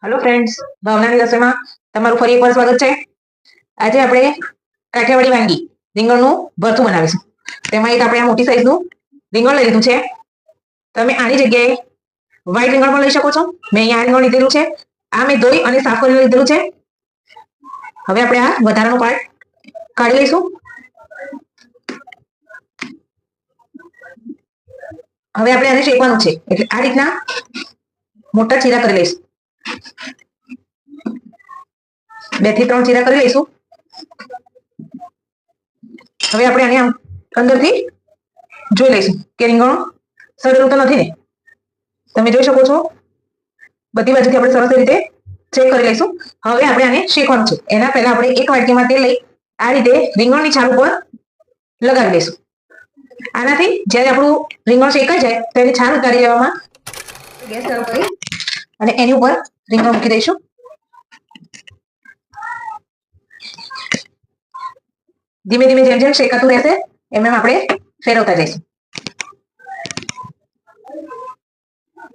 Hello friends, भावनाની રસોઈમાં તમારું ફરી એકવાર સ્વાગત છે। આજે આપણે કાઠિયાવાડી વાનગી રીંગણનું ભરથું બનાવીશું। તેમાં એક આપણે આ મોટી સાઈઝનું રીંગણ લઈ લીધું છે। તમે આની જગ્યાએ વ્હાઈટ રીંગણ પણ લઈ શકો છો। મેં અહીંયા આ રીંગણ લીધેલું છે। આ મેં ધોઈ અને સાફ કરીને લીધેલું છે। હવે આપણે આ વધારાનો પાર્ટ કાઢી લઈશું। હવે આપણે આને શેકવાનું છે, એટલે આ રીતના મોટા ચીરા કરી લઈશું। 2 થી 3 ચીરા કરી લઈશું। હવે આપણે આને આમ અંદરથી જોઈ લઈશું કે રીંગણ સડેલું તો નથી ને। તમે જોઈ શકો છો બધી બાજુથી આપણે સરસ રીતે ચેક કરી લઈશું। હવે આપણે આને શેકવાનું છે। એના પહેલા આપણે એક વાટકીમાં તેલ લઈ આ રીતે રીંગણની છાલ ઉપર લગાવી દઈશું। આનાથી જ્યારે આપણું રીંગણ શેકાઈ જાય તેની છાલ ઉતારી લેવામાં ગેસ ચાલુ કરી અને એની ઉપર રીંગણ મૂકી દઈશું। ધીમે ધીમે જેમ જેમ શેકાતું રહેશે એમ એમ આપણે ફેરવતા જઈશું।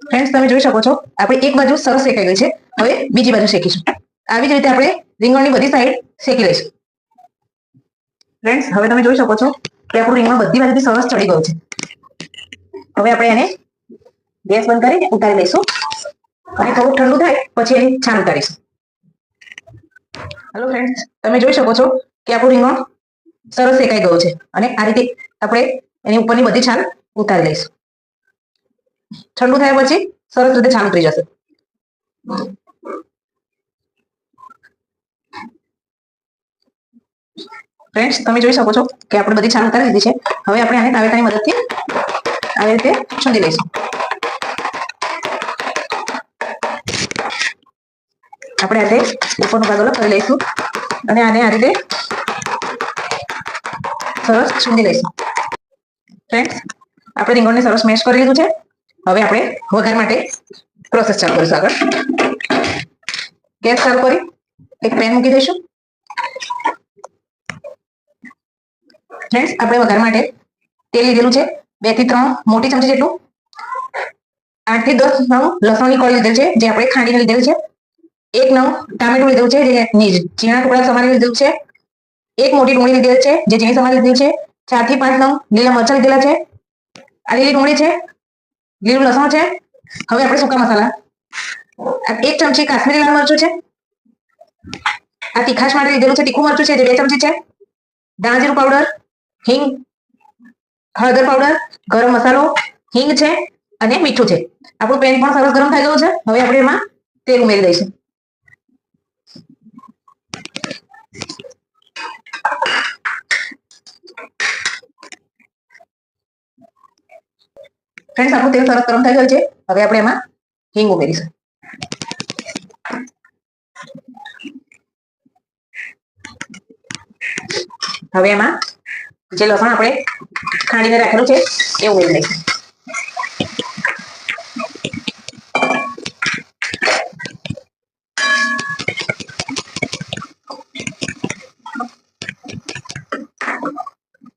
ફ્રેન્ડ્સ, તમે જોઈ શકો છો આપણે એક બાજુ સરસ શેકાઈ ગઈ છે। હવે બીજી બાજુ શેકીશું। આવી જ રીતે આપણે રીંગણની બધી સાઈડ શેકી લઈશું। ફ્રેન્ડ્સ, હવે તમે જોઈ શકો છો કે આપણું રીંગણ બધી બાજુથી સરસ ચડી ગયું છે। હવે આપણે એને ગેસ બંધ કરીને ઉતારી દઈશું અને થોડું ઠંડુ થાય પછી એની છાલ ઉતારીશું। હેલો ફ્રેન્ડ્સ, તમે જોઈ શકો છો કે આપણું રીંગણ સરસ શેકાઈ ગયું છે અને આ રીતે આપણે એની ઉપરની બધી છાલ ઉતારી લઈશું। ઠંડુ થયા પછી સરસ રીતે છાલ ઉતરી જશે। ફ્રેન્ડ્સ, તમે જોઈ શકો છો કે આપણે બધી છાલ ઉતારી લીધી છે। હવે આપણે આને તાવેતાની મદદથી આવી રીતે છૂંદી લઈશું। આપણે આ રીતે ઉપરનો ભાગ અલગ કરી લઈશું અને આને આ રીતે સરસ છૂંદી લઈશું। ફ્રેન્ડ્સ, આપણે રીંગણને સરસ મેશ કરી લીધું છે। હવે આપણે વઘાર માટે પ્રોસેસ ચાલુ કરીશું। આગળ ગેસ ચાલુ કરી એક પેન મૂકી દઈશું। ફ્રેન્ડ્સ, આપણે વઘાર માટે તેલ લીધેલું છે 2 થી 3 મોટી ચમચી જેટલું। 8 થી 10 નંગ લસણની કળી લીધેલ છે, જે આપણે ખાંડીને લીધેલ છે। 1 નંગ ટામેટું લીધેલું છે, જે ઝીણા ટુકડા સમારી લીધેલું છે। 1 મોટી ડુંગળી લીધેલ છે, જે ઝીણી સમારી લીધેલ છે। 4 થી 5 નંગ લીલા મરચાં લીધેલા છે। આ લીલી ડુંગળી છે, લીલું લસણ છે। હવે આપણે સૂકા મસાલા 1 ચમચી કાશ્મીરી લાલ મરચું છે। આ તીખાશ માટે લીધેલું છે તીખું મરચું છે, જે 2 ચમચી છે। ધાણા જીરું પાવડર, હિંગ, હળદર પાવડર, ગરમ મસાલો, હિંગ છે અને મીઠું છે। આપણું પેન પણ સરસ ગરમ થઈ ગયું છે। હવે આપણે એમાં તેલ ઉમેરી દઈશું। ફ્રેન્ડ્સ, આપણું તેલ સરસ ગરમ થઈ ગયું છે। હવે આપણે એમાં હિંગ ઉમેરીશું। હવે એમાં જે લસણ આપણે ખાંડીને રાખેલું છે એ ઉમેરી દઈશું।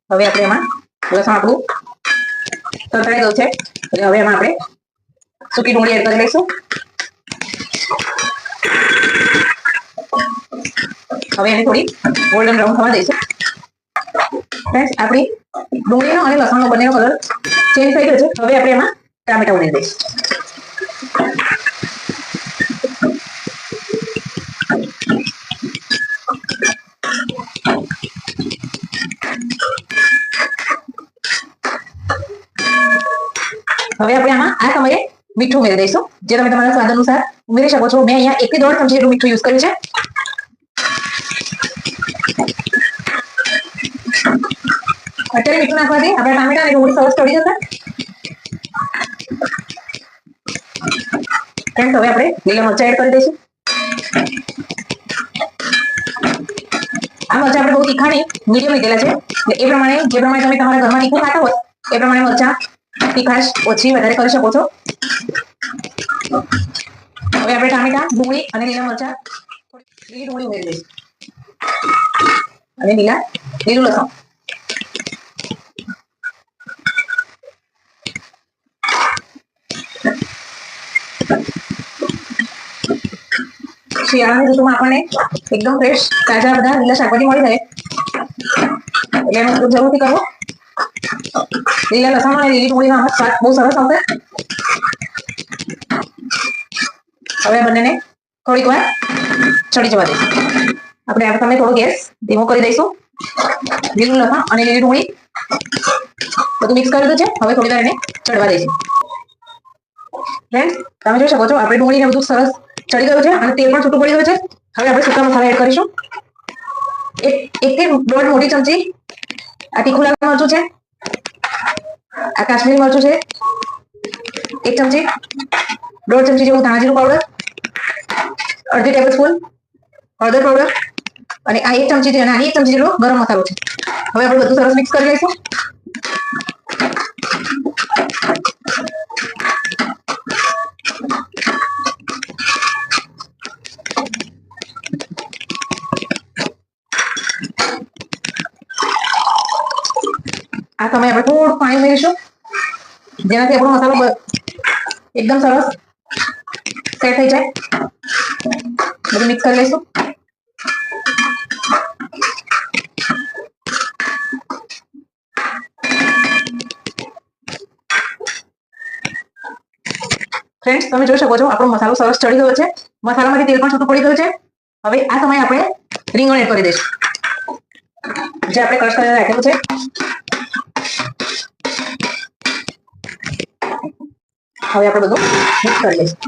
હવે આપણે એમાં લસણ આપણું તરતાઈ ગયું છે, એટલે હવે એમાં આપણે સૂકી ડુંગળી એડ કરી લઈશું। હવે એને થોડી ગોલ્ડન બ્રાઉન થવા દઈશું। ફ્રેન્ડ્સ, આપણી ડુંગળીનો અને લસણનો બંનેનો કલર ચેન્જ થઈ ગયો છે। હવે આપણે એમાં ટામેટા ઉમેરી દઈશું। હવે આપણે આમાં આ સમયે મીઠું ઉમેરી દઈશું, જે તમે તમારા સ્વાદ અનુસાર ઉમેરી શકો છો। મેં અહીંયા 1 થી 1.5 ચમચી જેટલું મીઠું યુઝ કર્યું છે। અત્યારે મીઠું નાખવાથી આપણા ટામેટા અને ડુંગળી સરસ ચડી જશે। ફ્રેન્ડ્સ, હવે આપણે લીલા મરચાં એડ કરી દઈશું। આ મરચાં આપણે બહુ તીખા નહીં, મીડિયમ લીધેલા છે, એટલે એ પ્રમાણે જે પ્રમાણે તમે તમારા ઘરમાં તીખું ખાતા હોય એ પ્રમાણે મરચાં તીખાશ ઓછી વધારે કરી શકો છો। હવે આપણે ટામેટા, ડુંગળી અને લીલા મરચાં, લીલી ડુંગળી ઉમેરી દઈશું અને લીલું લસણ। શિયાળાની ઋતુમાં આપણને એકદમ ફ્રેશ તાજા બધા લીલા શાકભાજી મળી રહે એટલે એનો ઉપયોગ જરૂરથી કરવો. લીલા લસણ અને લીલી ડુંગળીનો સ્વાદ બહુ સરસ આવશે. હવે બંનેને થોડીક વાર ચડી જવા દઈશું. આપણે આ તમે થોડો ગેસ ધીમો કરી દઈશું. લીલું લસણ અને લીલી ડુંગળી બધું મિક્સ કરી દીધું છે. હવે થોડી વાર એને ચડવા દઈશું. ફ્રેન્ડ્સ, તમે જોઈ શકો છો આપણે ડુંગળીને બધું સરસ ચડી ગયું છે અને તેલ પણ છૂટું પડી ગયું છે. હવે આપણે સૂકા મસાલા એડ કરીશું. એક થી 1.5 મોટી ચમચી આ તીખું લાલ મરચું છે. આ કાશ્મીરી મરચું છે. 1 ચમચી, 1.5 ચમચી જેવું ધાણા જીરું પાવડર, 1/2 ટેબલસ્પૂન હળદર પાવડર અને આ 1 ચમચી નાની 1 ચમચી જેટલો ગરમ મસાલો છે. હવે આપણે બધું સરસ મિક્સ કરી લઈશું. આ સમયે આપણે થોડું પાણી ઉમેરીશું જેનાથી આપણો મસાલો એકદમ સરસ સેટ થઈ જાય. બધું મિક્સ કરી લઈશું. ફ્રેન્ડ્સ, તમે જોઈ શકો છો આપણો મસાલો સરસ ચડી ગયો છે. મસાલામાંથી તેલ પણ છૂટું પડી ગયું છે. હવે આ સમયે આપણે રીંગણ એડ કરી દઈશું જે આપણે ક્રશ કરીને રાખેલું છે. હવે આપણે બધું મિક્સ કરી લઈશું.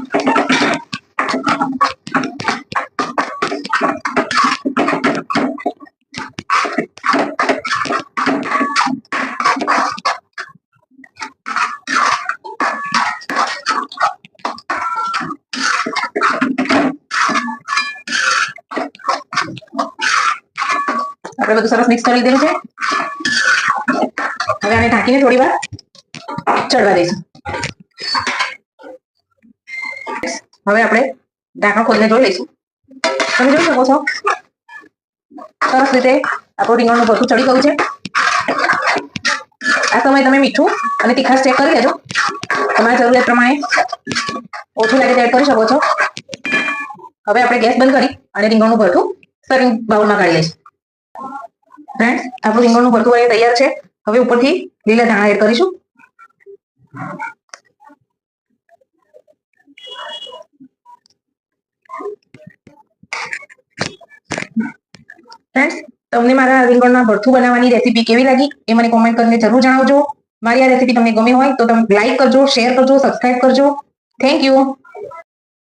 આપણે બધું સરસ મિક્સ કરી લીધેલું છે. હવે આને ઢાંકીને થોડી વાર ચડવા દઈશું. હવે આપણે ઢાંકણ ખોલીને જોઈ લઈશું. તમે જોઈ શકો છો સરસ રીતે આપણું રીંગણનું ભરથું ચડી ગયું છે. આ સમયે તમે મીઠું અને તીખાશ ચેક કરી લેજો. તમારી જરૂરિયાત પ્રમાણે ઓછું લાગે તો એડ કરી શકો છો. હવે આપણે ગેસ બંધ કરી અને રીંગણનું ભરથું સર્વિંગ બાઉલમાં કાઢી લઈશું. ફ્રેન્ડ્સ, આપણું રીંગણનું ભરથું અહીં તૈયાર છે. હવે ઉપરથી લીલા ધાણા એડ કરીશું. ફ્રેન્ડ્સ, તમને મારા રીંગણના ભરથું બનાવવાની રેસીપી કેવી લાગી એ મને કોમેન્ટ કરીને જરૂર જણાવજો. મારી આ રેસીપી તમને ગમી હોય તો તમે લાઈક કરજો, શેર કરજો, સબસ્ક્રાઇબ કરજો. Thank you.